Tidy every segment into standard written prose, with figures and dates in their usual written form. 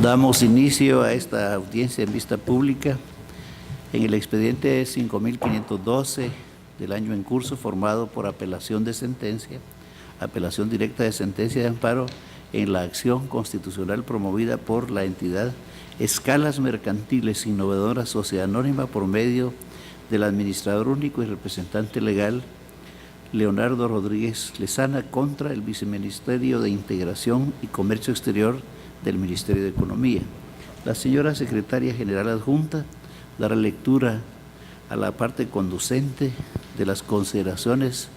Damos inicio a esta audiencia en vista pública en el expediente 5512 del año en curso, formado por apelación de sentencia, apelación directa de sentencia de amparo en la acción constitucional promovida por la entidad Escalas Mercantiles Innovadoras Sociedad Anónima por medio del administrador único y representante legal Leonardo Rodríguez Lezana contra el Viceministerio de Integración y Comercio Exterior del Ministerio de Economía. La señora Secretaria General Adjunta dará lectura a la parte conducente de las consideraciones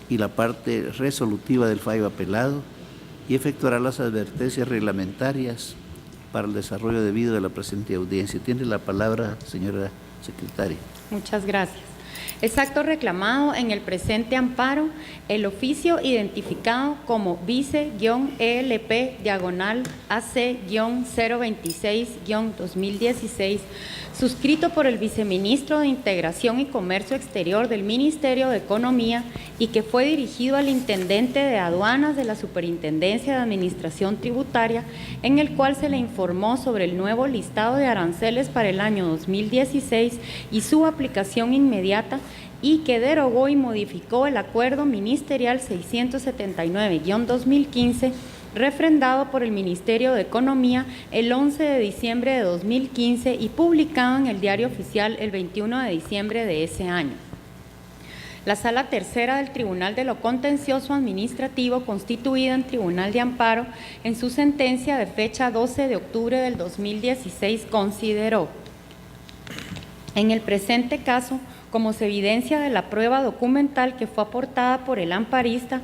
y la parte resolutiva del fallo apelado y efectuará las advertencias reglamentarias para el desarrollo debido de la presente audiencia. Tiene la palabra, señora Secretaria. Muchas gracias. Es acto reclamado en el presente amparo el oficio identificado como vice-ELP/AC-026-2016, suscrito por el Viceministro de Integración y Comercio Exterior del Ministerio de Economía y que fue dirigido al Intendente de Aduanas de la Superintendencia de Administración Tributaria, en el cual se le informó sobre el nuevo listado de aranceles para el año 2016 y su aplicación inmediata, y que derogó y modificó el Acuerdo Ministerial 679-2015, refrendado por el Ministerio de Economía el 11 de diciembre de 2015 y publicado en el Diario Oficial el 21 de diciembre de ese año. La Sala Tercera del Tribunal de lo Contencioso Administrativo, constituida en Tribunal de Amparo, en su sentencia de fecha 12 de octubre del 2016, consideró: en el presente caso, como se evidencia de la prueba documental que fue aportada por el amparista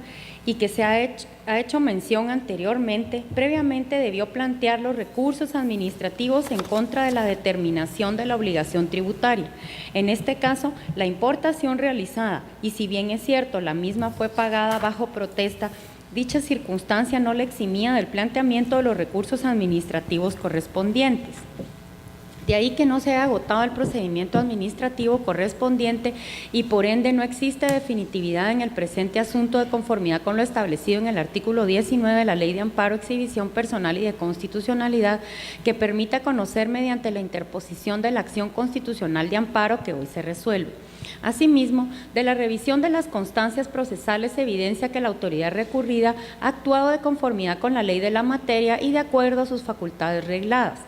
y que se ha hecho mención anteriormente, previamente debió plantear los recursos administrativos en contra de la determinación de la obligación tributaria. En este caso, la importación realizada, y si bien es cierto, la misma fue pagada bajo protesta, dicha circunstancia no le eximía del planteamiento de los recursos administrativos correspondientes. De ahí que no se haya agotado el procedimiento administrativo correspondiente y por ende no existe definitividad en el presente asunto de conformidad con lo establecido en el artículo 19 de la Ley de Amparo, Exhibición Personal y de Constitucionalidad, que permita conocer mediante la interposición de la acción constitucional de amparo que hoy se resuelve. Asimismo, de la revisión de las constancias procesales se evidencia que la autoridad recurrida ha actuado de conformidad con la ley de la materia y de acuerdo a sus facultades regladas,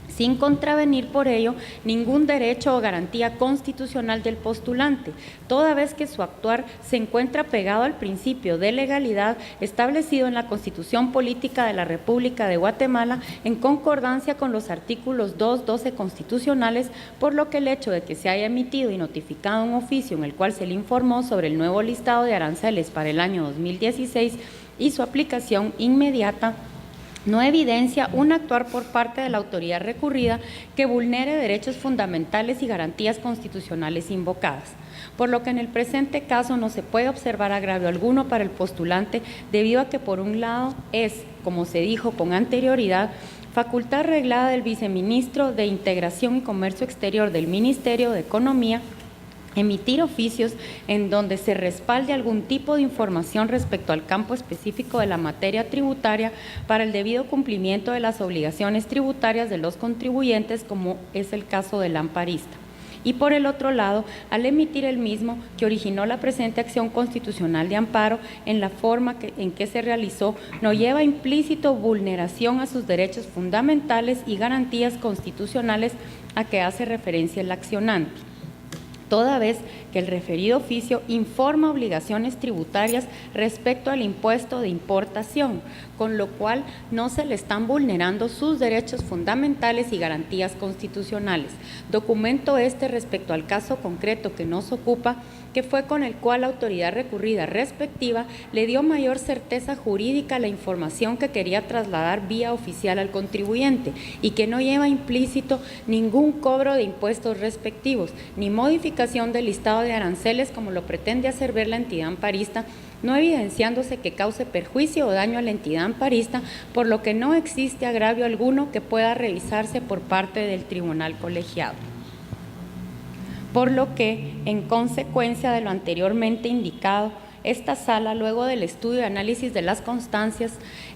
sin contravenir por ello ningún derecho o garantía constitucional del postulante, toda vez que su actuar se encuentra pegado al principio de legalidad establecido en la Constitución Política de la República de Guatemala, en concordancia con los artículos 2, 12 constitucionales, por lo que el hecho de que se haya emitido y notificado un oficio en el cual se le informó sobre el nuevo listado de aranceles para el año 2016 y su aplicación inmediata, no evidencia un actuar por parte de la autoridad recurrida que vulnere derechos fundamentales y garantías constitucionales invocadas, por lo que en el presente caso no se puede observar agravio alguno para el postulante, debido a que por un lado es, como se dijo con anterioridad, facultad reglada del Viceministro de Integración y Comercio Exterior del Ministerio de Economía emitir oficios en donde se respalde algún tipo de información respecto al campo específico de la materia tributaria para el debido cumplimiento de las obligaciones tributarias de los contribuyentes, como es el caso del amparista. Y por el otro lado, al emitir el mismo que originó la presente acción constitucional de amparo en la forma en que se realizó, no lleva implícito vulneración a sus derechos fundamentales y garantías constitucionales a que hace referencia el accionante, toda vez que el referido oficio informa obligaciones tributarias respecto al impuesto de importación, con lo cual no se le están vulnerando sus derechos fundamentales y garantías constitucionales. Documento este respecto al caso concreto que nos ocupa, que fue con el cual la autoridad recurrida respectiva le dio mayor certeza jurídica a la información que quería trasladar vía oficial al contribuyente y que no lleva implícito ningún cobro de impuestos respectivos, ni modificación del listado de aranceles como lo pretende hacer ver la entidad amparista, no evidenciándose que cause perjuicio o daño a la entidad amparista, por lo que no existe agravio alguno que pueda revisarse por parte del tribunal colegiado. Por lo que, en consecuencia de lo anteriormente indicado, esta sala, luego del estudio y análisis de las constancias,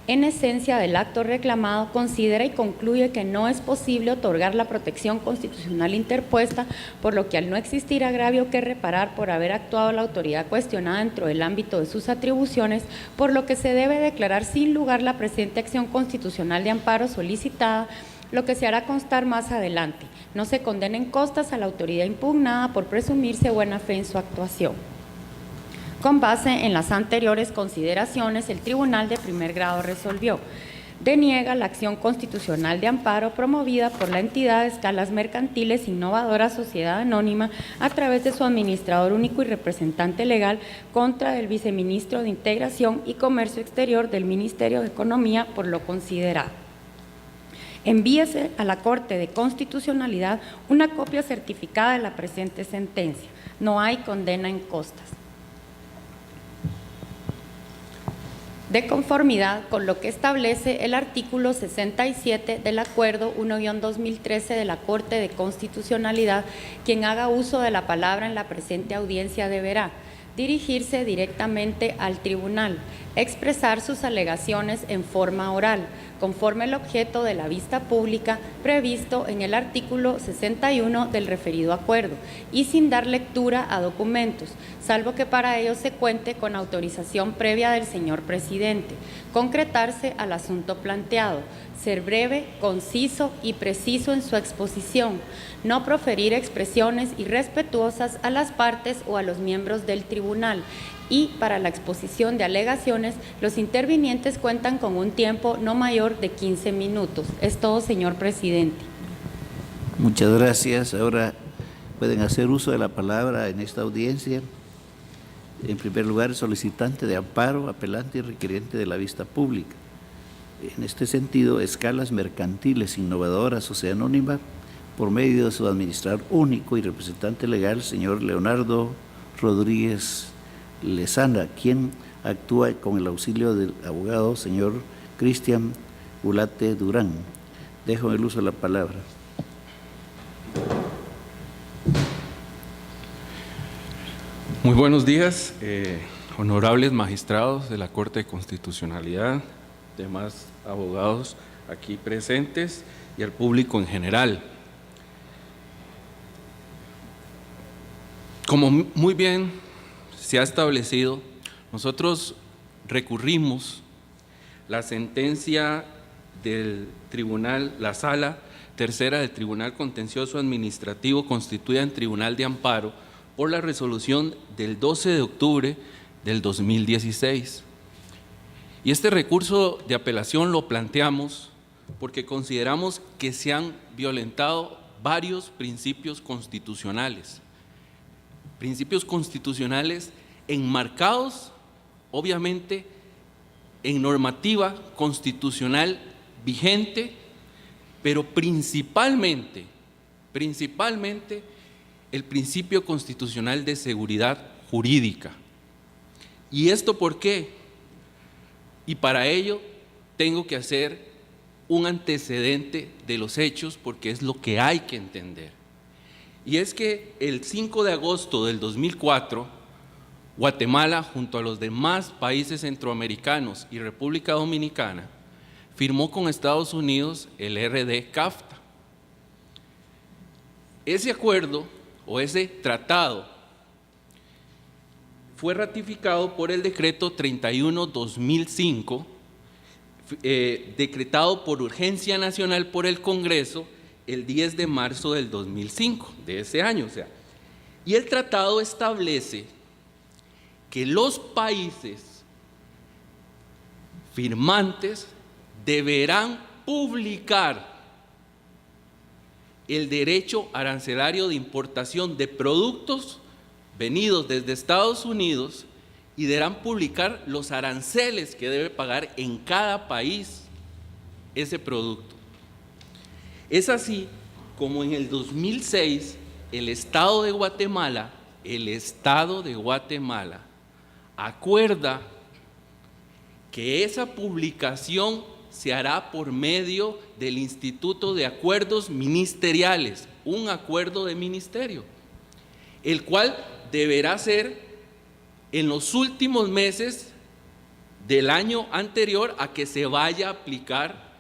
en esencia del acto reclamado, considera y concluye que no es posible otorgar la protección constitucional interpuesta, por lo que al no existir agravio que reparar por haber actuado la autoridad cuestionada dentro del ámbito de sus atribuciones, por lo que se debe declarar sin lugar la presente acción constitucional de amparo solicitada, lo que se hará constar más adelante. No se condenen costas a la autoridad impugnada por presumirse buena fe en su actuación. Con base en las anteriores consideraciones, el Tribunal de Primer Grado resolvió: deniega la acción constitucional de amparo promovida por la entidad de escalas mercantiles Innovadora Sociedad Anónima a través de su administrador único y representante legal contra el viceministro de Integración y Comercio Exterior del Ministerio de Economía por lo considerado. Envíese a la Corte de Constitucionalidad una copia certificada de la presente sentencia. No hay condena en costas. De conformidad con lo que establece el artículo 67 del Acuerdo 1-2013 de la Corte de Constitucionalidad, quien haga uso de la palabra en la presente audiencia deberá dirigirse directamente al tribunal, expresar sus alegaciones en forma oral, conforme el objeto de la vista pública previsto en el artículo 61 del referido acuerdo, y sin dar lectura a documentos, salvo que para ello se cuente con autorización previa del señor presidente, concretarse al asunto planteado, ser breve, conciso y preciso en su exposición, no proferir expresiones irrespetuosas a las partes o a los miembros del tribunal, y para la exposición de alegaciones, los intervinientes cuentan con un tiempo no mayor de 15 minutos. Es todo, señor presidente. Muchas gracias. Ahora pueden hacer uso de la palabra en esta audiencia. En primer lugar, el solicitante de amparo, apelante y requiriente de la vista pública. En este sentido, Escalas Mercantiles Innovadora Sociedad Anónima, por medio de su administrador único y representante legal, señor Leonardo Rodríguez Lezana, quien actúa con el auxilio del abogado señor Cristian Ulate Durán. Dejo el uso de la palabra. Muy buenos días, honorables magistrados de la Corte de Constitucionalidad, demás abogados aquí presentes y al público en general. Como muy bien se ha establecido, nosotros recurrimos la sentencia del tribunal, la Sala Tercera del Tribunal Contencioso Administrativo constituida en Tribunal de Amparo por la resolución del 12 de octubre del 2016. Y este recurso de apelación lo planteamos porque consideramos que se han violentado varios principios constitucionales enmarcados, obviamente, en normativa constitucional vigente, pero principalmente el principio constitucional de seguridad jurídica. ¿Y esto por qué? Y para ello tengo que hacer un antecedente de los hechos porque es lo que hay que entender. Y es que el 5 de agosto del 2004, Guatemala, junto a los demás países centroamericanos y República Dominicana, firmó con Estados Unidos el RD-CAFTA. Ese acuerdo o ese tratado fue ratificado por el decreto 31/2005, decretado por urgencia nacional por el Congreso el 10 de marzo del 2005, de ese año. Y el tratado establece que los países firmantes deberán publicar el derecho arancelario de importación de productos venidos desde Estados Unidos y deberán publicar los aranceles que debe pagar en cada país ese producto. Es así como en el 2006 el Estado de Guatemala acuerda que esa publicación se hará por medio del Instituto de Acuerdos Ministeriales, un acuerdo de ministerio, el cual deberá ser en los últimos meses del año anterior a que se vaya a aplicar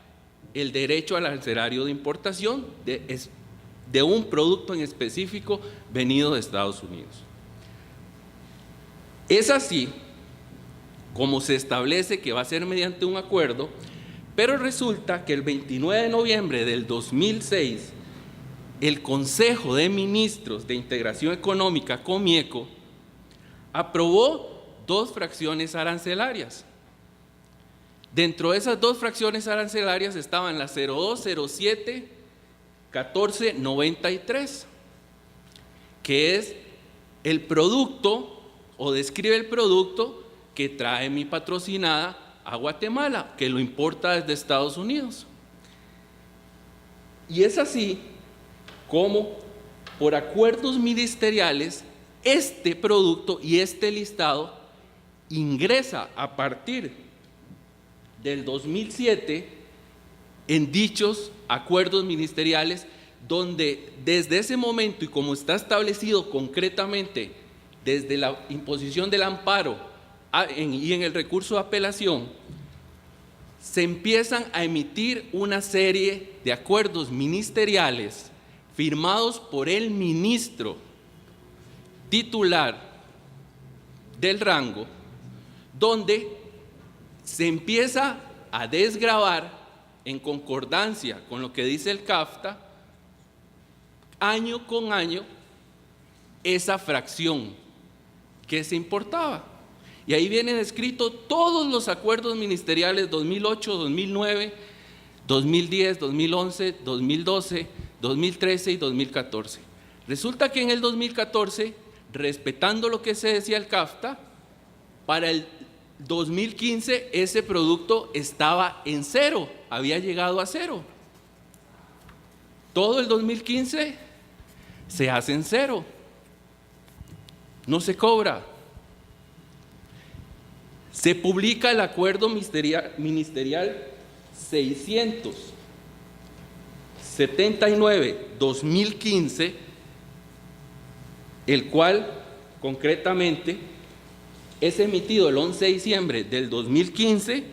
el derecho al arancelario de importación de un producto en específico venido de Estados Unidos. Es así como se establece que va a ser mediante un acuerdo, pero resulta que el 29 de noviembre del 2006, el Consejo de Ministros de Integración Económica, COMIECO, aprobó 2 fracciones arancelarias. Dentro de esas 2 fracciones arancelarias estaban la 0207 1493, que es el producto o describe el producto que trae mi patrocinada a Guatemala, que lo importa desde Estados Unidos. Y es así como por acuerdos ministeriales este producto y este listado ingresa a partir del 2007 en dichos acuerdos ministeriales, donde desde ese momento y como está establecido concretamente desde la imposición del amparo y en el recurso de apelación, se empiezan a emitir una serie de acuerdos ministeriales firmados por el ministro titular del rango, donde se empieza a desgravar en concordancia con lo que dice el CAFTA, año con año, esa fracción que se importaba. Y ahí vienen escritos todos los acuerdos ministeriales 2008, 2009, 2010, 2011, 2012, 2013 y 2014. Resulta que en el 2014, respetando lo que se decía el CAFTA, para el 2015 ese producto estaba en 0, había llegado a 0. Todo el 2015 se hace en 0, no se cobra. Se publica el acuerdo ministerial 679-2015, el cual concretamente es emitido el 11 de diciembre del 2015,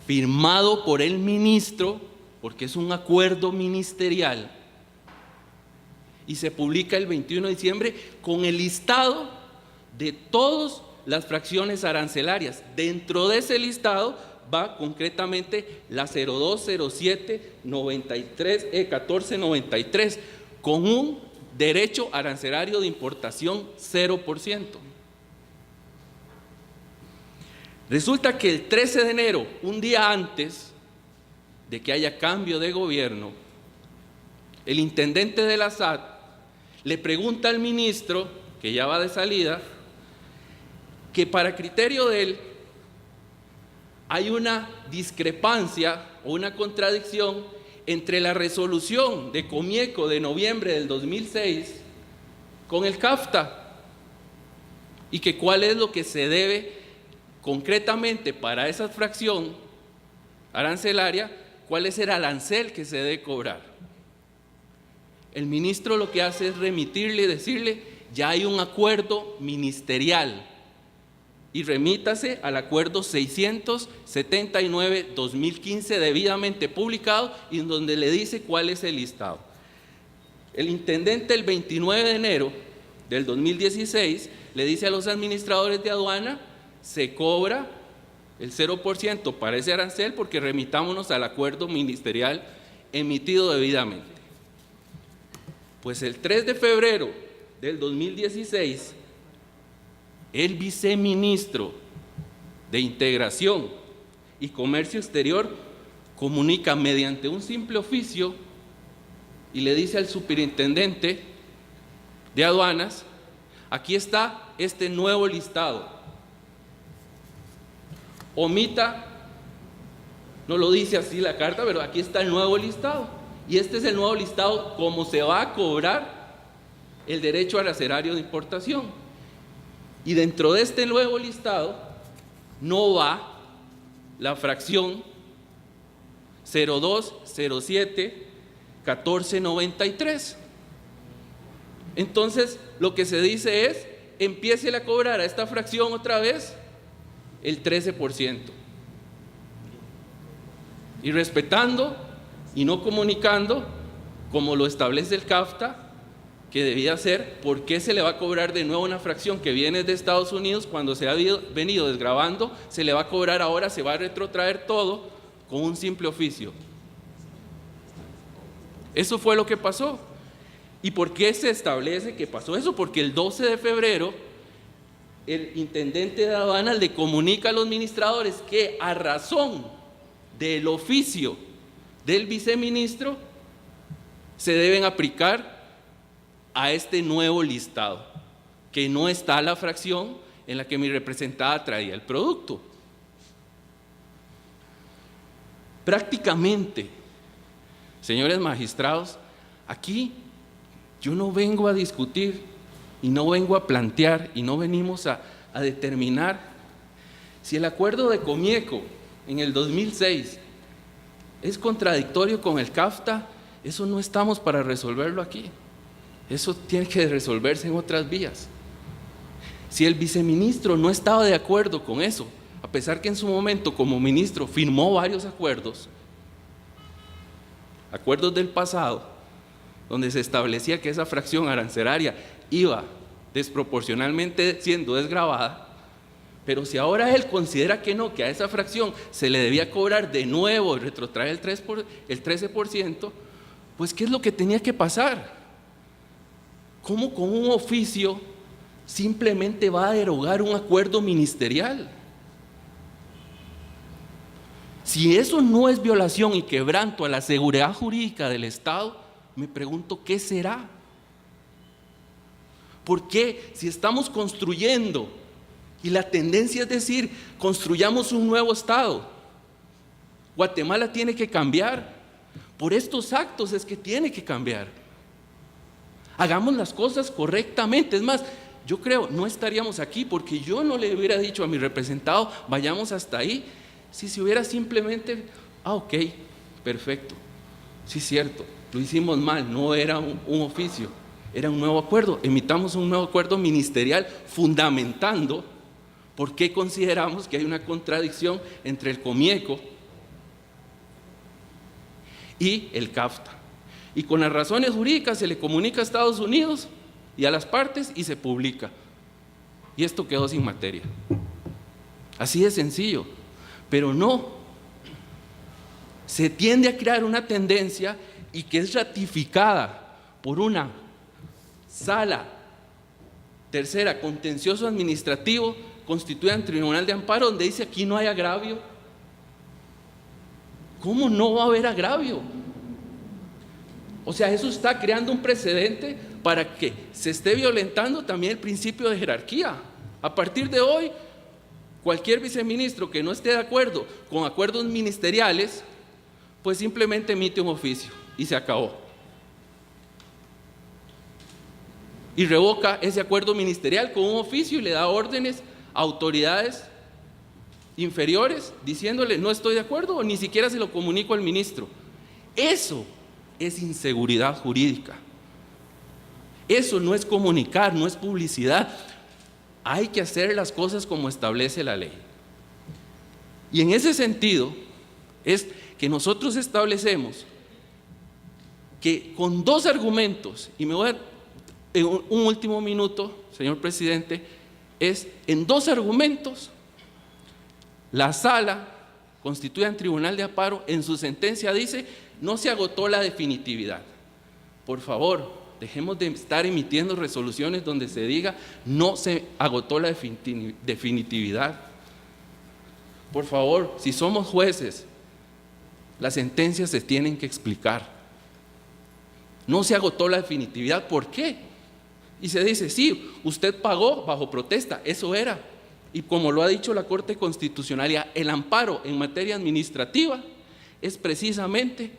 firmado por el ministro, porque es un acuerdo ministerial, y se publica el 21 de diciembre con el listado de todas las fracciones arancelarias. Dentro de ese listado va concretamente la 0207 1493 con un derecho arancelario de importación 0%. Resulta que el 13 de enero, un día antes de que haya cambio de gobierno, el intendente de la SAT le pregunta al ministro, que ya va de salida, que para criterio de él hay una discrepancia o una contradicción entre la resolución de COMIECO de noviembre del 2006 con el CAFTA, y que cuál es lo que se debe concretamente para esa fracción arancelaria, cuál es el arancel que se debe cobrar. El ministro lo que hace es remitirle y decirle: ya hay un acuerdo ministerial, y remítase al acuerdo 679-2015 debidamente publicado, y en donde le dice cuál es el listado. El intendente el 29 de enero del 2016 le dice a los administradores de aduana: se cobra el 0% para ese arancel porque remitámonos al acuerdo ministerial emitido debidamente. Pues el 3 de febrero del 2016, el viceministro de Integración y Comercio Exterior comunica mediante un simple oficio y le dice al superintendente de aduanas: aquí está este nuevo listado. Omita, no lo dice así la carta, pero aquí está el nuevo listado. Y este es el nuevo listado como se va a cobrar el derecho arancelario de importación. Y dentro de este nuevo listado no va la fracción 0207 1493. Entonces, lo que se dice es empiece a cobrar a esta fracción otra vez el 13%. Y respetando y no comunicando, como lo establece el CAFTA, que debía ser, ¿por qué se le va a cobrar de nuevo una fracción que viene de Estados Unidos cuando se ha venido desgravando? Se le va a cobrar ahora, se va a retrotraer todo con un simple oficio. Eso fue lo que pasó. ¿Y por qué se establece que pasó eso? Porque el 12 de febrero el intendente de aduanas le comunica a los administradores que a razón del oficio del viceministro se deben aplicar a este nuevo listado, que no está la fracción en la que mi representada traía el producto. Prácticamente, señores magistrados, aquí yo no vengo a discutir y no vengo a plantear y no venimos a determinar si el acuerdo de Comieco en el 2006 es contradictorio con el CAFTA. Eso no estamos para resolverlo aquí. Eso tiene que resolverse en otras vías. Si el viceministro no estaba de acuerdo con eso, a pesar que en su momento como ministro firmó varios acuerdos del pasado, donde se establecía que esa fracción arancelaria iba desproporcionalmente siendo desgravada, pero si ahora él considera que no, que a esa fracción se le debía cobrar de nuevo y retrotraer el 13%, pues ¿qué es lo que tenía que pasar? ¿Cómo con un oficio simplemente va a derogar un acuerdo ministerial? Si eso no es violación y quebranto a la seguridad jurídica del Estado, me pregunto ¿qué será? ¿Por qué si estamos construyendo y la tendencia es decir, construyamos un nuevo Estado, Guatemala tiene que cambiar? Por estos actos es que tiene que cambiar. Hagamos las cosas correctamente. Es más, yo creo, no estaríamos aquí porque yo no le hubiera dicho a mi representado, vayamos hasta ahí, si se hubiera simplemente, ok, perfecto, sí, cierto, lo hicimos mal, no era un oficio, era un nuevo acuerdo, emitamos un nuevo acuerdo ministerial fundamentando por qué consideramos que hay una contradicción entre el Comieco y el CAFTA. Y con las razones jurídicas se le comunica a Estados Unidos y a las partes y se publica. Y esto quedó sin materia. Así de sencillo. Pero no. Se tiende a crear una tendencia y que es ratificada por una sala tercera, contencioso administrativo, constituida en Tribunal de Amparo, donde dice aquí no hay agravio. ¿Cómo no va a haber agravio? O sea, eso está creando un precedente para que se esté violentando también el principio de jerarquía. A partir de hoy, cualquier viceministro que no esté de acuerdo con acuerdos ministeriales, pues simplemente emite un oficio y se acabó. Y revoca ese acuerdo ministerial con un oficio y le da órdenes a autoridades inferiores diciéndole no estoy de acuerdo o ni siquiera se lo comunico al ministro. Eso es inseguridad jurídica. Eso no es comunicar, no es publicidad. Hay que hacer las cosas como establece la ley. Y en ese sentido es que nosotros establecemos que con dos argumentos, y me voy a en un último minuto, señor presidente, es en dos argumentos, la sala constituida en Tribunal de Amparo en su sentencia dice no se agotó la definitividad. Por favor, dejemos de estar emitiendo resoluciones donde se diga no se agotó la definitividad. Por favor, si somos jueces, las sentencias se tienen que explicar. No se agotó la definitividad, ¿por qué? Y se dice, sí, usted pagó bajo protesta, eso era. Y como lo ha dicho la Corte Constitucional, el amparo en materia administrativa es precisamente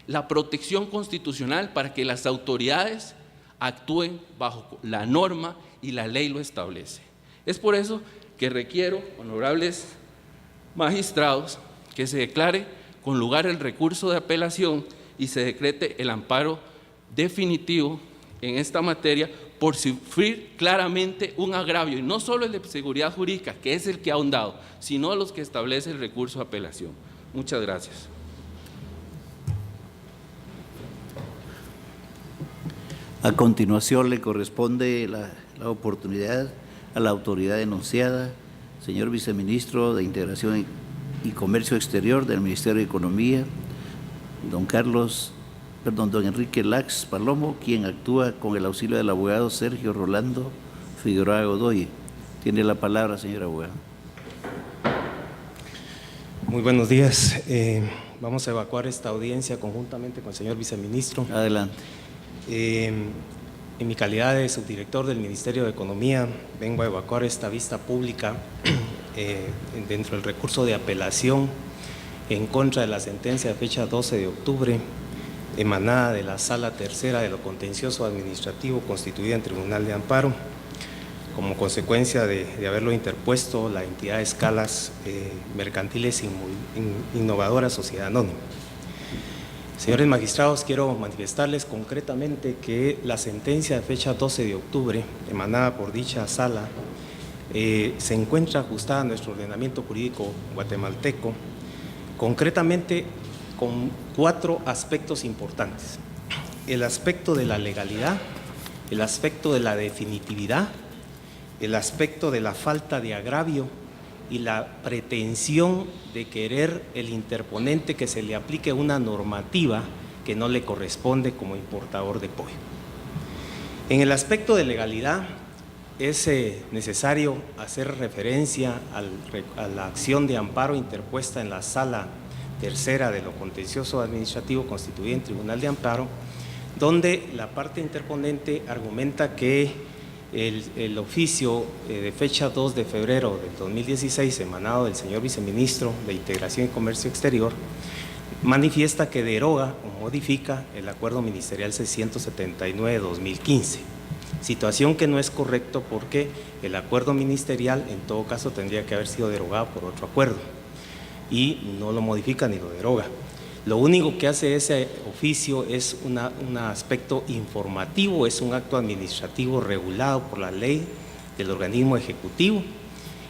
la protección constitucional para que las autoridades actúen bajo la norma y la ley lo establece. Es por eso que requiero, honorables magistrados, que se declare con lugar el recurso de apelación y se decrete el amparo definitivo en esta materia por sufrir claramente un agravio, y no solo el de seguridad jurídica, que es el que ha ahondado, sino los que establece el recurso de apelación. Muchas gracias. A continuación le corresponde la oportunidad a la autoridad denunciada, señor viceministro de Integración y Comercio Exterior del Ministerio de Economía, don Enrique Lax Palomo, quien actúa con el auxilio del abogado Sergio Rolando Figueroa Godoy. Tiene la palabra, señor abogado. Muy buenos días. Vamos a evacuar esta audiencia conjuntamente con el señor viceministro. Adelante. En mi calidad de subdirector del Ministerio de Economía, vengo a evacuar esta vista pública dentro del recurso de apelación en contra de la sentencia de fecha 12 de octubre, emanada de la Sala Tercera de lo Contencioso Administrativo constituida en Tribunal de Amparo, como consecuencia de haberlo interpuesto la entidad de escalas mercantiles innovadoras Sociedad Anónima. Señores magistrados, quiero manifestarles concretamente que la sentencia de fecha 12 de octubre, emanada por dicha sala, se encuentra ajustada a nuestro ordenamiento jurídico guatemalteco, concretamente con 4 aspectos importantes: el aspecto de la legalidad, el aspecto de la definitividad, el aspecto de la falta de agravio y la pretensión de querer el interponente que se le aplique una normativa que no le corresponde como importador de pollo. En el aspecto de legalidad es necesario hacer referencia a la acción de amparo interpuesta en la Sala Tercera de lo Contencioso Administrativo constituida en Tribunal de Amparo, donde la parte interponente argumenta que el oficio de fecha 2 de febrero del 2016, emanado del señor viceministro de Integración y Comercio Exterior, manifiesta que deroga o modifica el acuerdo ministerial 679-2015, situación que no es correcto porque el acuerdo ministerial en todo caso tendría que haber sido derogado por otro acuerdo y no lo modifica ni lo deroga. Lo único que hace ese oficio es un aspecto informativo, es un acto administrativo regulado por la ley del organismo ejecutivo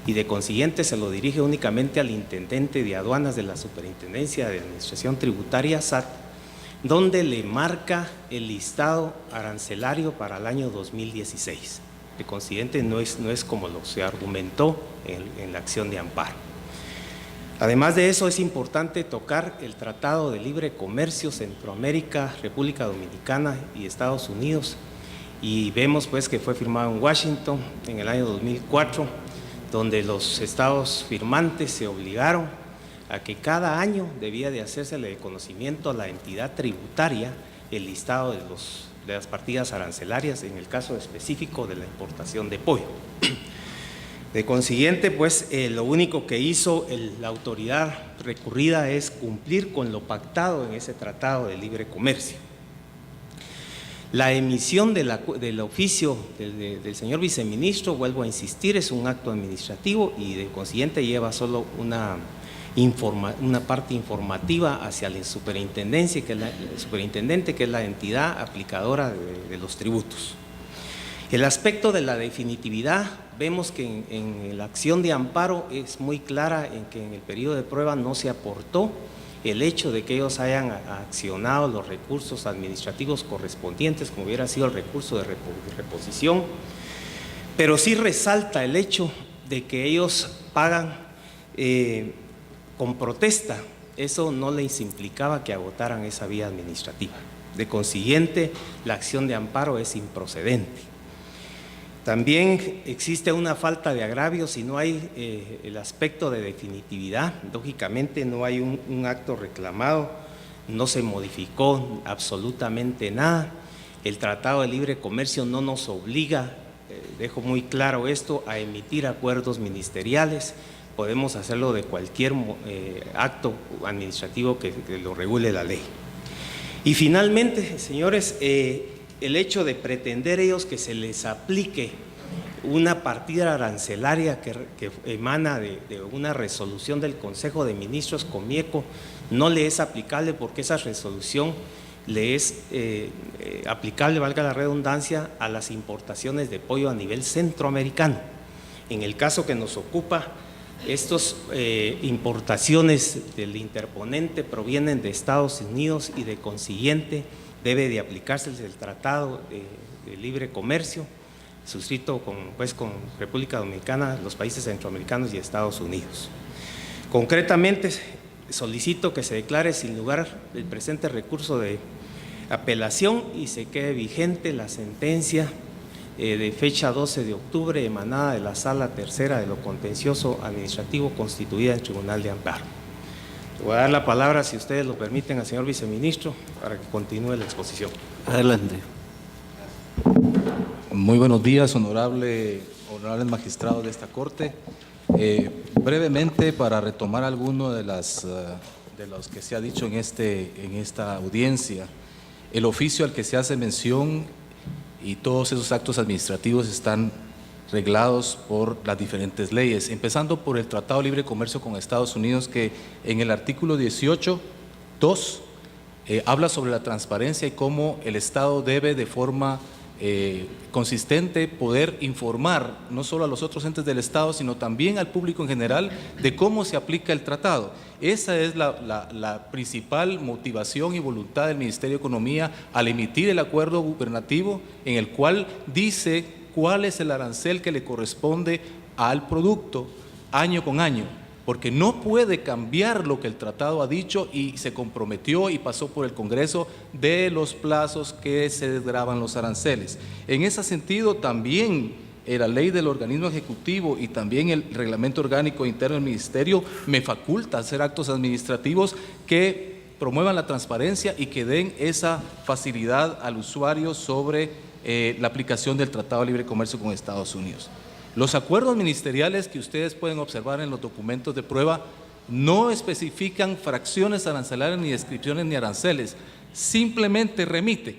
y de consiguiente se lo dirige únicamente al intendente de aduanas de la Superintendencia de Administración Tributaria, SAT, donde le marca el listado arancelario para el año 2016. De consiguiente no es como lo se argumentó en la acción de amparo. Además de eso, es importante tocar el Tratado de Libre Comercio Centroamérica, República Dominicana y Estados Unidos, y vemos pues que fue firmado en Washington en el año 2004, donde los estados firmantes se obligaron a que cada año debía de hacérsele de conocimiento a la entidad tributaria el listado de las partidas arancelarias, en el caso específico de la importación de pollo. De consiguiente, pues lo único que hizo la autoridad recurrida es cumplir con lo pactado en ese Tratado de Libre Comercio. La emisión del oficio del señor viceministro, vuelvo a insistir, es un acto administrativo y de consiguiente lleva solo una parte informativa hacia la superintendencia, que es el superintendente, que es la entidad aplicadora de los tributos. El aspecto de la definitividad, vemos que en la acción de amparo es muy clara en que en el periodo de prueba no se aportó el hecho de que ellos hayan accionado los recursos administrativos correspondientes, como hubiera sido el recurso de reposición, pero sí resalta el hecho de que ellos pagan con protesta. Eso no les implicaba que agotaran esa vía administrativa. De consiguiente, la acción de amparo es improcedente. También existe una falta de agravio si no hay el aspecto de definitividad. Lógicamente no hay un acto reclamado, no se modificó absolutamente nada. El Tratado de Libre Comercio no nos obliga, dejo muy claro esto, a emitir acuerdos ministeriales. Podemos hacerlo de cualquier acto administrativo que lo regule la ley. Y finalmente, señores, el hecho de pretender ellos que se les aplique una partida arancelaria que emana de una resolución del Consejo de Ministros, COMIECO, no le es aplicable porque esa resolución le es aplicable, valga la redundancia, a las importaciones de pollo a nivel centroamericano. En el caso que nos ocupa, estas importaciones del interponente provienen de Estados Unidos y de consiguiente debe de aplicarse el Tratado de Libre Comercio suscrito con República Dominicana, los países centroamericanos y Estados Unidos. Concretamente, solicito que se declare sin lugar el presente recurso de apelación y se quede vigente la sentencia de fecha 12 de octubre emanada de la Sala Tercera de lo Contencioso Administrativo constituida en Tribunal de Amparo. Le voy a dar la palabra, si ustedes lo permiten, al señor viceministro para que continúe la exposición. Adelante. Muy buenos días, honorables magistrados de esta Corte. Brevemente, para retomar alguno de los que se ha dicho en esta audiencia, el oficio al que se hace mención y todos esos actos administrativos están reglados por las diferentes leyes, empezando por el Tratado de Libre Comercio con Estados Unidos, que en el artículo 18.2 habla sobre la transparencia y cómo el Estado debe de forma consistente poder informar no solo a los otros entes del Estado, sino también al público en general de cómo se aplica el tratado. Esa es la principal motivación y voluntad del Ministerio de Economía al emitir el acuerdo gubernativo en el cual dice cuál es el arancel que le corresponde al producto año con año, porque no puede cambiar lo que el tratado ha dicho y se comprometió y pasó por el Congreso de los plazos que se desgravan los aranceles. En ese sentido, también la ley del organismo ejecutivo y también el reglamento orgánico interno del Ministerio me faculta hacer actos administrativos que promuevan la transparencia y que den esa facilidad al usuario sobre la aplicación del Tratado de Libre Comercio con Estados Unidos. Los acuerdos ministeriales que ustedes pueden observar en los documentos de prueba no especifican fracciones arancelarias, ni descripciones, ni aranceles. Simplemente remite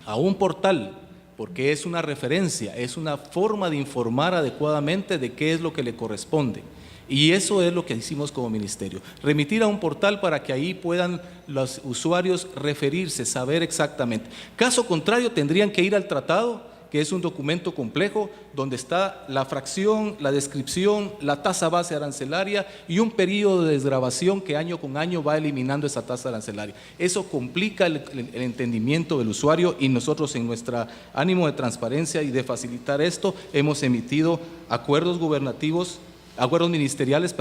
a un portal, porque es una referencia, es una forma de informar adecuadamente de qué es lo que le corresponde. Y eso es lo que hicimos como ministerio, remitir a un portal para que ahí puedan los usuarios referirse, saber exactamente. Caso contrario, tendrían que ir al tratado, que es un documento complejo donde está la fracción, la descripción, la tasa base arancelaria y un periodo de desgravación que año con año va eliminando esa tasa arancelaria. Eso complica el entendimiento del usuario y nosotros, en nuestro ánimo de transparencia y de facilitar esto, hemos emitido acuerdos ministeriales,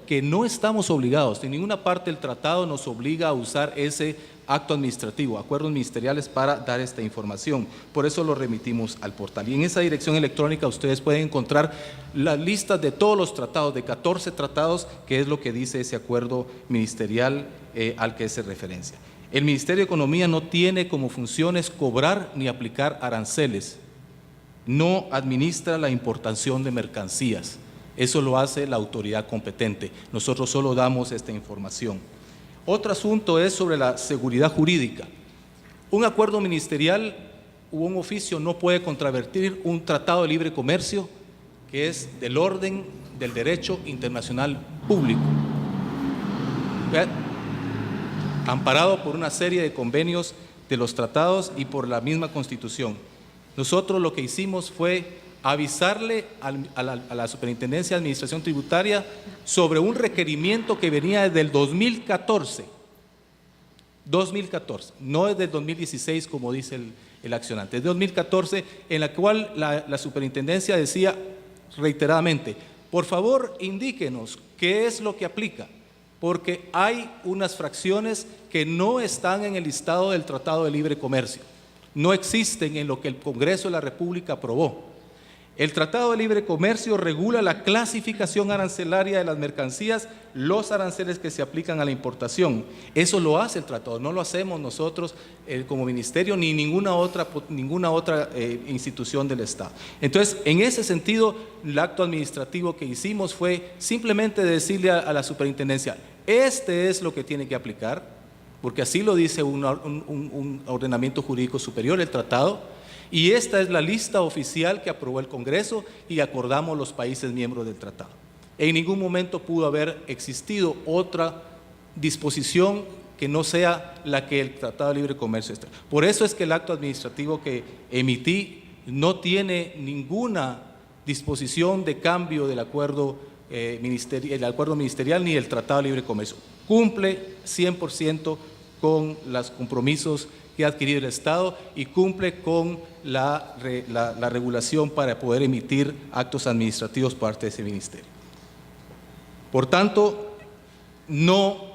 que no estamos obligados. En ninguna parte del tratado nos obliga a usar ese acto administrativo, acuerdos ministeriales, para dar esta información. Por eso lo remitimos al portal. Y en esa dirección electrónica ustedes pueden encontrar las listas de todos los tratados, de 14 tratados, que es lo que dice ese acuerdo ministerial al que se referencia. El Ministerio de Economía no tiene como funciones cobrar ni aplicar aranceles. No administra la importación de mercancías. Eso lo hace la autoridad competente. Nosotros solo damos esta información. Otro asunto es sobre la seguridad jurídica. Un acuerdo ministerial u un oficio no puede contravertir un tratado de libre comercio que es del orden del derecho internacional público, amparado por una serie de convenios de los tratados y por la misma Constitución. Nosotros lo que hicimos fue avisarle a la Superintendencia de Administración Tributaria sobre un requerimiento que venía desde el 2014, no desde el 2016 como dice el accionante, es de 2014, en la cual la Superintendencia decía reiteradamente: por favor indíquenos qué es lo que aplica, porque hay unas fracciones que no están en el listado del Tratado de Libre Comercio, no existen en lo que el Congreso de la República aprobó. El Tratado de Libre Comercio regula la clasificación arancelaria de las mercancías, los aranceles que se aplican a la importación. Eso lo hace el tratado, no lo hacemos nosotros como ministerio ni ninguna otra institución del Estado. Entonces, en ese sentido, el acto administrativo que hicimos fue simplemente decirle a la superintendencia: este es lo que tiene que aplicar, porque así lo dice un ordenamiento jurídico superior, el tratado. Y esta es la lista oficial que aprobó el Congreso y acordamos los países miembros del tratado. En ningún momento pudo haber existido otra disposición que no sea la que el Tratado de Libre Comercio está. Por eso es que el acto administrativo que emití no tiene ninguna disposición de cambio del acuerdo ministerial ni el Tratado de Libre Comercio. Cumple 100% con los compromisos que ha adquirido el Estado y cumple con la regulación para poder emitir actos administrativos por parte de ese ministerio. Por tanto, no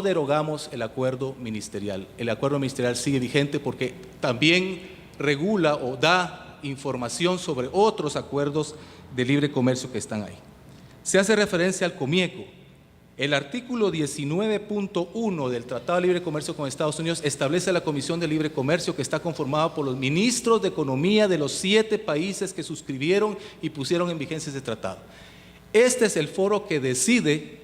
derogamos el acuerdo ministerial. El acuerdo ministerial sigue vigente porque también regula o da información sobre otros acuerdos de libre comercio que están ahí. Se hace referencia al Comieco. El artículo 19.1 del Tratado de Libre Comercio con Estados Unidos establece la Comisión de Libre Comercio, que está conformada por los ministros de Economía de los 7 países que suscribieron y pusieron en vigencia ese tratado. Este es el foro que decide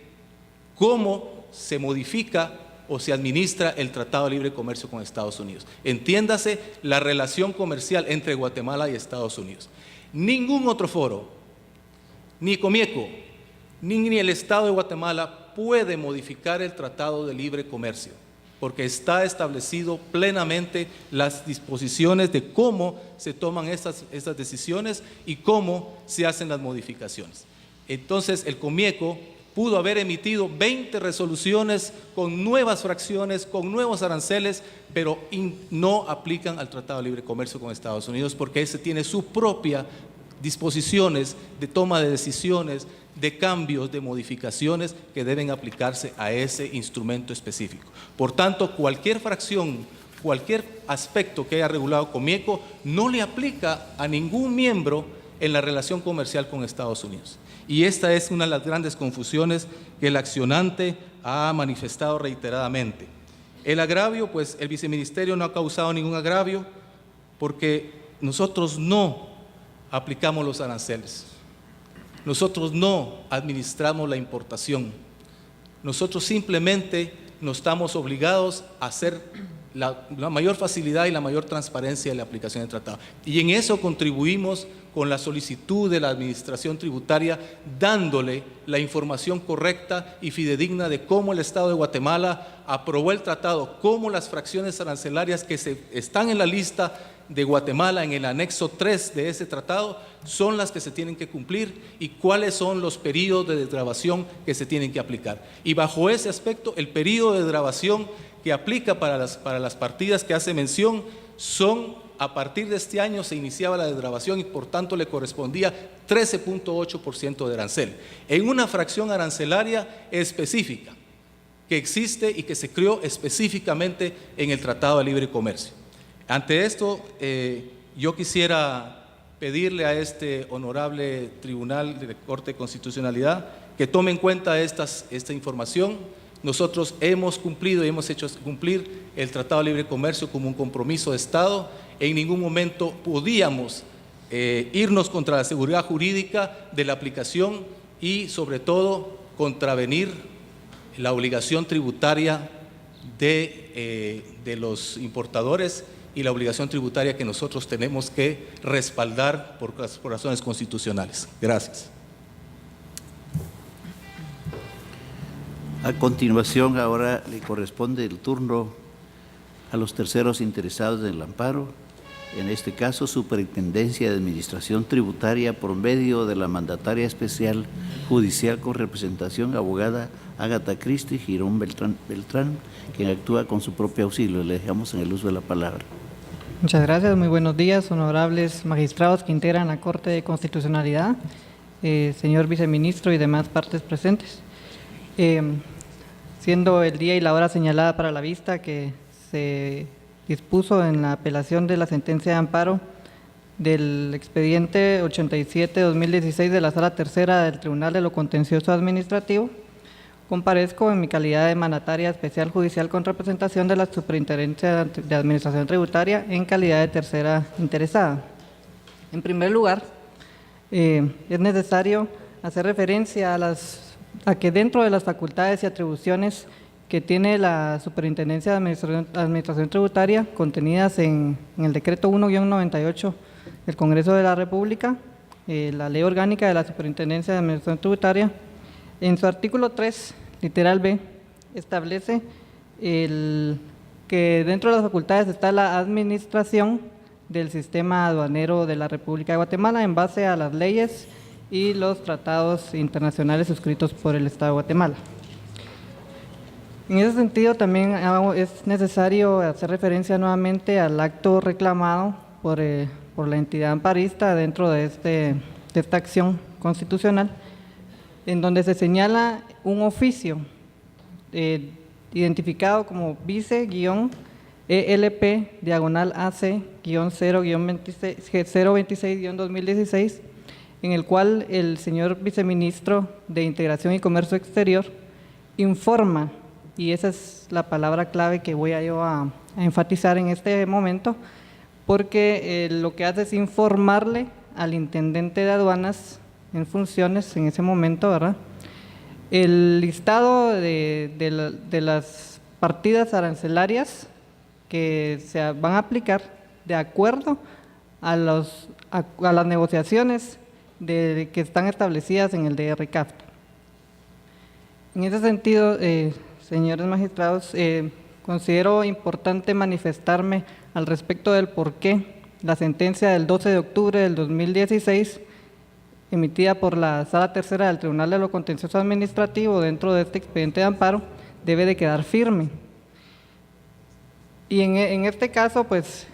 cómo se modifica o se administra el Tratado de Libre Comercio con Estados Unidos. Entiéndase la relación comercial entre Guatemala y Estados Unidos. Ningún otro foro, ni Comieco, ni el Estado de Guatemala puede modificar el Tratado de Libre Comercio, porque está establecido plenamente las disposiciones de cómo se toman estas decisiones y cómo se hacen las modificaciones. Entonces, el Comieco pudo haber emitido 20 resoluciones con nuevas fracciones, con nuevos aranceles, pero no aplican al Tratado de Libre Comercio con Estados Unidos porque ese tiene sus propias disposiciones de toma de decisiones, de cambios, de modificaciones que deben aplicarse a ese instrumento específico. Por tanto, cualquier fracción, cualquier aspecto que haya regulado Comieco no le aplica a ningún miembro en la relación comercial con Estados Unidos. Y esta es una de las grandes confusiones que el accionante ha manifestado reiteradamente. El agravio, pues el viceministerio no ha causado ningún agravio porque nosotros no aplicamos los aranceles. Nosotros no administramos la importación. Nosotros simplemente nos estamos obligados a hacer la mayor facilidad y la mayor transparencia de la aplicación del tratado. Y en eso contribuimos con la solicitud de la Administración Tributaria, dándole la información correcta y fidedigna de cómo el Estado de Guatemala aprobó el tratado, cómo las fracciones arancelarias que están en la lista de Guatemala en el anexo 3 de ese tratado son las que se tienen que cumplir y cuáles son los periodos de desgravación que se tienen que aplicar. Y bajo ese aspecto, el periodo de desgravación que aplica para las partidas que hace mención son, a partir de este año se iniciaba la desgravación y por tanto le correspondía 13.8% de arancel, en una fracción arancelaria específica que existe y que se creó específicamente en el Tratado de Libre Comercio. Ante esto, yo quisiera pedirle a este honorable Tribunal de Corte de Constitucionalidad que tome en cuenta esta información. Nosotros hemos cumplido y hemos hecho cumplir el Tratado de Libre Comercio como un compromiso de Estado. En ningún momento podíamos irnos contra la seguridad jurídica de la aplicación y, sobre todo, contravenir la obligación tributaria de los importadores y la obligación tributaria que nosotros tenemos que respaldar por razones constitucionales. Gracias. A continuación, ahora le corresponde el turno a los terceros interesados en el amparo, en este caso, Superintendencia de Administración Tributaria, por medio de la mandataria especial judicial con representación, abogada Ágata Cristi Girón Beltrán, quien actúa con su propio auxilio. Le dejamos en el uso de la palabra. Muchas gracias, muy buenos días, honorables magistrados que integran la Corte de Constitucionalidad, señor viceministro y demás partes presentes. Siendo el día y la hora señalada para la vista que se dispuso en la apelación de la sentencia de amparo del expediente 87-2016 de la Sala Tercera del Tribunal de lo Contencioso Administrativo, comparezco en mi calidad de mandataria especial judicial con representación de la Superintendencia de Administración Tributaria en calidad de tercera interesada. En primer lugar, es necesario hacer referencia a que dentro de las facultades y atribuciones que tiene la Superintendencia de Administración Tributaria, contenidas en el Decreto 1-98 del Congreso de la República, la Ley Orgánica de la Superintendencia de Administración Tributaria, en su artículo 3, literal B, establece que dentro de las facultades está la administración del sistema aduanero de la República de Guatemala en base a las leyes y los tratados internacionales suscritos por el Estado de Guatemala. En ese sentido, también es necesario hacer referencia nuevamente al acto reclamado por la entidad amparista dentro de esta acción constitucional, en donde se señala un oficio identificado como vice-ELP-AC-026-2016, en el cual el señor viceministro de Integración y Comercio Exterior informa, y esa es la palabra clave que voy a enfatizar en este momento, porque lo que hace es informarle al intendente de aduanas en funciones en ese momento, ¿verdad?, el listado de las partidas arancelarias que se van a aplicar de acuerdo a las negociaciones que están establecidas en el DR-CAFTA. En ese sentido, señores magistrados, considero importante manifestarme al respecto del por qué la sentencia del 12 de octubre del 2016, emitida por la Sala Tercera del Tribunal de lo Contencioso Administrativo dentro de este expediente de amparo, debe de quedar firme. Y en este caso, pues,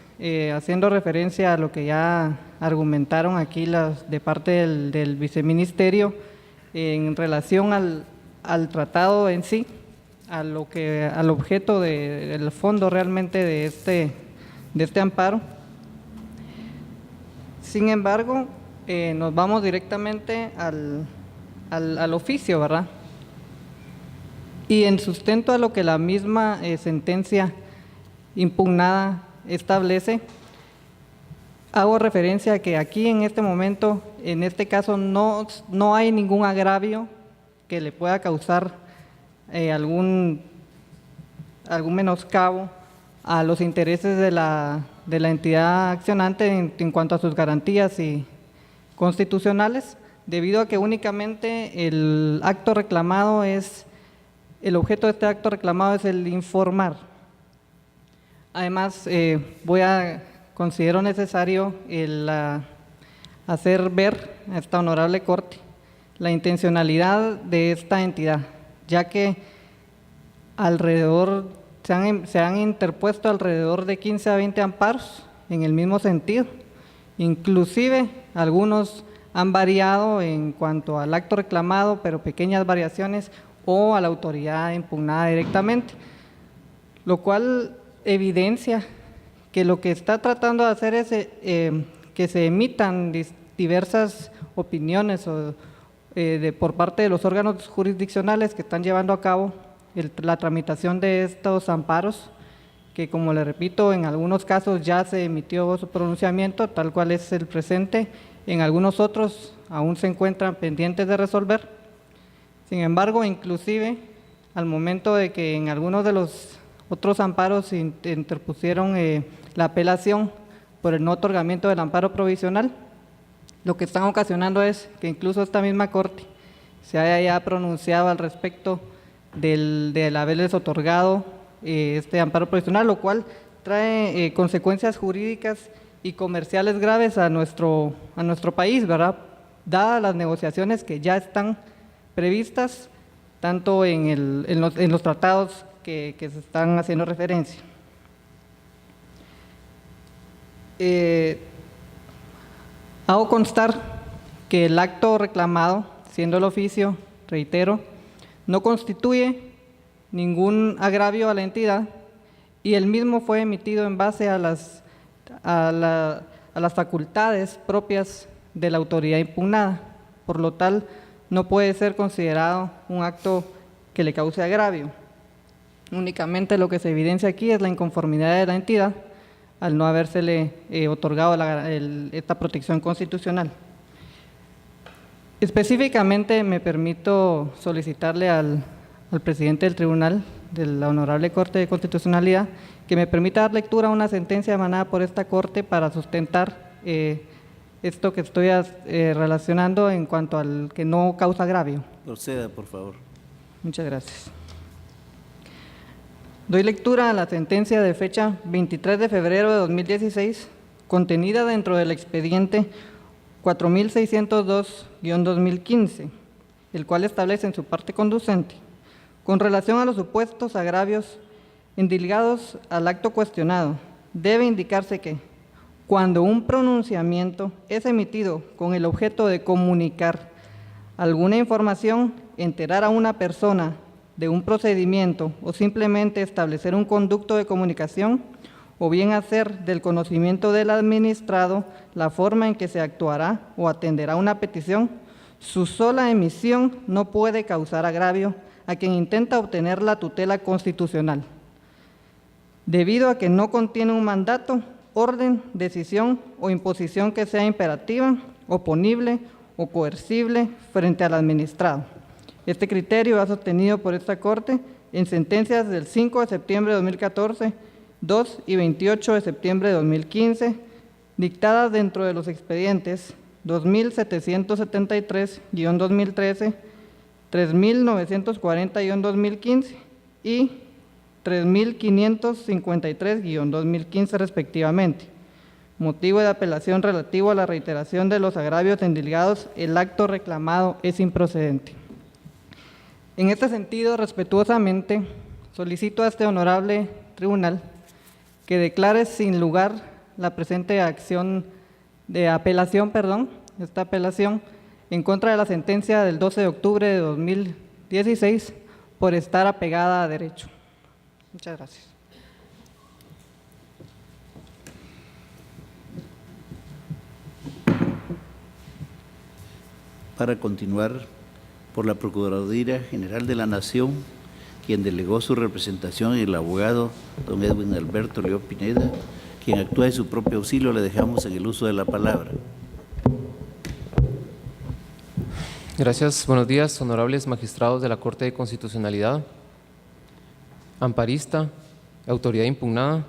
haciendo referencia a lo que ya argumentaron aquí de parte del viceministerio en relación al tratado en sí, al objeto del fondo realmente de este amparo. Sin embargo, nos vamos directamente al oficio, ¿verdad? Y en sustento a lo que la misma sentencia impugnada establece, hago referencia a que aquí en este momento, en este caso, no hay ningún agravio que le pueda causar algún menoscabo a los intereses de la entidad accionante en cuanto a sus garantías y constitucionales, debido a que únicamente el objeto de este acto reclamado es el informar. Además, considero necesario hacer ver a esta honorable Corte la intencionalidad de esta entidad, ya que se han interpuesto alrededor de 15 a 20 amparos en el mismo sentido. Inclusive algunos han variado en cuanto al acto reclamado, pero pequeñas variaciones, o a la autoridad impugnada directamente, lo cual evidencia que lo que está tratando de hacer es que se emitan diversas opiniones por parte de los órganos jurisdiccionales que están llevando a cabo la tramitación de estos amparos, que, como le repito, en algunos casos ya se emitió su pronunciamiento, tal cual es el presente, en algunos otros aún se encuentran pendientes de resolver. Sin embargo, inclusive al momento de que en algunos de los otros amparos interpusieron la apelación por el no otorgamiento del amparo provisional, lo que están ocasionando es que incluso esta misma Corte se haya ya pronunciado al respecto del haberles otorgado este amparo provisional, lo cual trae consecuencias jurídicas y comerciales graves a nuestro país, ¿verdad?, dadas las negociaciones que ya están previstas, tanto en los tratados que se están haciendo referencia. Hago constar que el acto reclamado, siendo el oficio, reitero, no constituye ningún agravio a la entidad, y el mismo fue emitido en base a las facultades propias de la autoridad impugnada. Por lo tal, no puede ser considerado un acto que le cause agravio. Únicamente lo que se evidencia aquí es la inconformidad de la entidad al no habérsele otorgado esta protección constitucional. Específicamente me permito solicitarle al presidente del Tribunal de la Honorable Corte de Constitucionalidad que me permita dar lectura a una sentencia emanada por esta Corte para sustentar esto que estoy relacionando en cuanto al que no causa agravio. Proceda, por favor. Muchas gracias. Doy lectura a la sentencia de fecha 23 de febrero de 2016, contenida dentro del expediente 4602-2015, el cual establece en su parte conducente, con relación a los supuestos agravios indiligados al acto cuestionado, debe indicarse que cuando un pronunciamiento es emitido con el objeto de comunicar alguna información, enterar a una persona de un procedimiento o simplemente establecer un conducto de comunicación, o bien hacer del conocimiento del administrado la forma en que se actuará o atenderá una petición, su sola emisión no puede causar agravio a quien intenta obtener la tutela constitucional, debido a que no contiene un mandato, orden, decisión o imposición que sea imperativa, oponible o coercible frente al administrado. Este criterio va sostenido por esta Corte en sentencias del 5 de septiembre de 2014, 2 y 28 de septiembre de 2015, dictadas dentro de los expedientes 2773-2013, 3940-2015 y 3553-2015 respectivamente. Motivo de apelación relativo a la reiteración de los agravios endilgados, el acto reclamado es improcedente. En este sentido, respetuosamente, solicito a este honorable tribunal que declare sin lugar la presente acción de apelación, esta apelación, en contra de la sentencia del 12 de octubre de 2016 por estar apegada a derecho. Muchas gracias. Para continuar, por la Procuraduría General de la Nación, quien delegó su representación, el abogado don Edwin Alberto León Pineda, quien actúa en su propio auxilio, le dejamos en el uso de la palabra. Gracias. Buenos días, honorables magistrados de la Corte de Constitucionalidad, amparista, autoridad impugnada,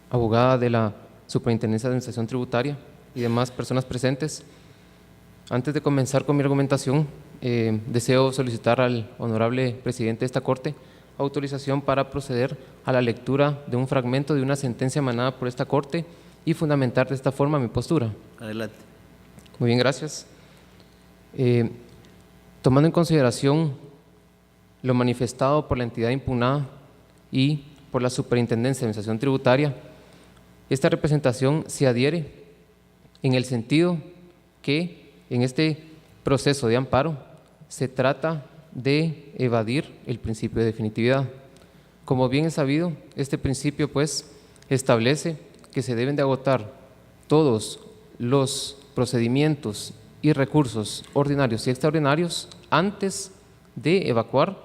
abogada de la Superintendencia de Administración Tributaria y demás personas presentes. Antes de comenzar con mi argumentación, deseo solicitar al honorable presidente de esta Corte autorización para proceder a la lectura de un fragmento de una sentencia emanada por esta Corte y fundamentar de esta forma mi postura. Adelante. Muy bien, gracias. Tomando en consideración lo manifestado por la entidad impugnada y por la Superintendencia de Administración Tributaria, esta representación se adhiere en el sentido que en este proceso de amparo se trata de evadir el principio de definitividad. Como bien es sabido, este principio pues establece que se deben de agotar todos los procedimientos y recursos ordinarios y extraordinarios antes de evacuar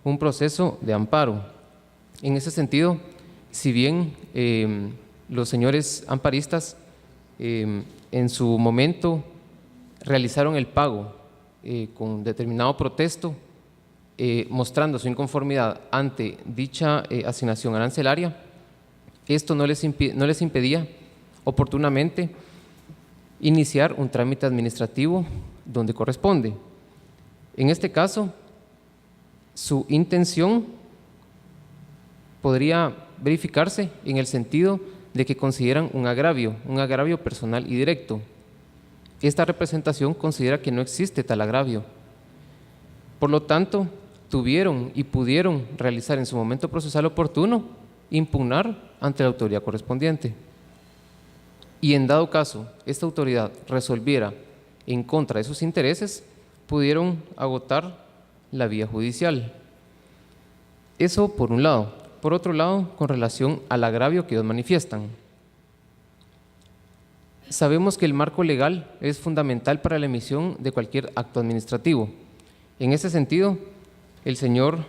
un proceso de amparo. En ese sentido, si bien los señores amparistas en su momento realizaron el pago con determinado protesto, mostrando su inconformidad ante dicha asignación arancelaria, esto no les impedía oportunamente iniciar un trámite administrativo donde corresponde. En este caso, su intención podría verificarse en el sentido de que consideran un agravio personal y directo. Esta representación considera que no existe tal agravio. Por lo tanto, tuvieron y pudieron realizar en su momento procesal oportuno impugnar ante la autoridad correspondiente. Y en dado caso, esta autoridad resolviera en contra de sus intereses, pudieron agotar la vía judicial. Eso por un lado. Por otro lado, con relación al agravio que ellos manifiestan. Sabemos que el marco legal es fundamental para la emisión de cualquier acto administrativo. En ese sentido, el señor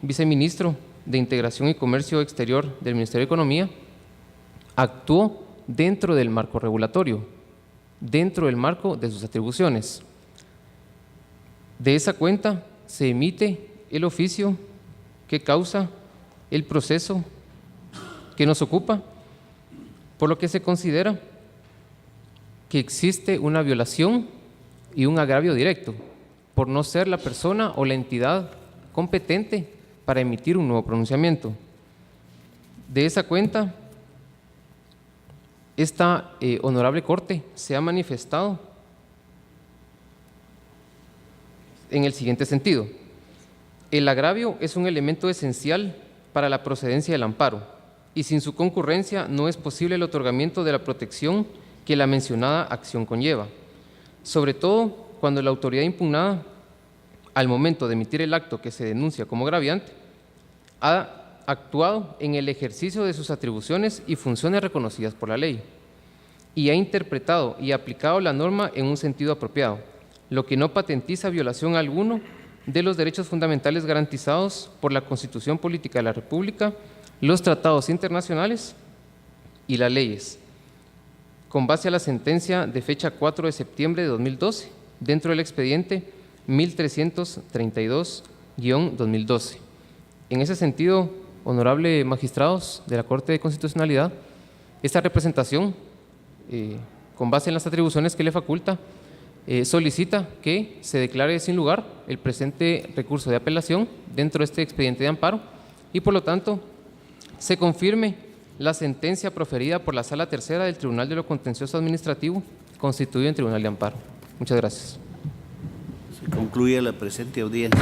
viceministro de Integración y Comercio Exterior del Ministerio de Economía actuó dentro del marco regulatorio, dentro del marco de sus atribuciones. De esa cuenta se emite el oficio que causa el proceso que nos ocupa, por lo que se considera que existe una violación y un agravio directo por no ser la persona o la entidad competente para emitir un nuevo pronunciamiento. De esa cuenta, esta honorable Corte se ha manifestado en el siguiente sentido. El agravio es un elemento esencial para la procedencia del amparo y sin su concurrencia no es posible el otorgamiento de la protección que la mencionada acción conlleva, sobre todo cuando la autoridad impugnada, al momento de emitir el acto que se denuncia como agraviante, ha actuado en el ejercicio de sus atribuciones y funciones reconocidas por la ley y ha interpretado y aplicado la norma en un sentido apropiado, lo que no patentiza violación alguno de los derechos fundamentales garantizados por la Constitución Política de la República, los tratados internacionales y las leyes, con base a la sentencia de fecha 4 de septiembre de 2012, dentro del expediente 1332-2012. En ese sentido, honorable magistrados de la Corte de Constitucionalidad, esta representación, con base en las atribuciones que le faculta, solicita que se declare sin lugar el presente recurso de apelación dentro de este expediente de amparo y, por lo tanto, se confirme la sentencia proferida por la Sala Tercera del Tribunal de lo Contencioso Administrativo, constituido en Tribunal de Amparo. Muchas gracias. Se concluye la presente audiencia.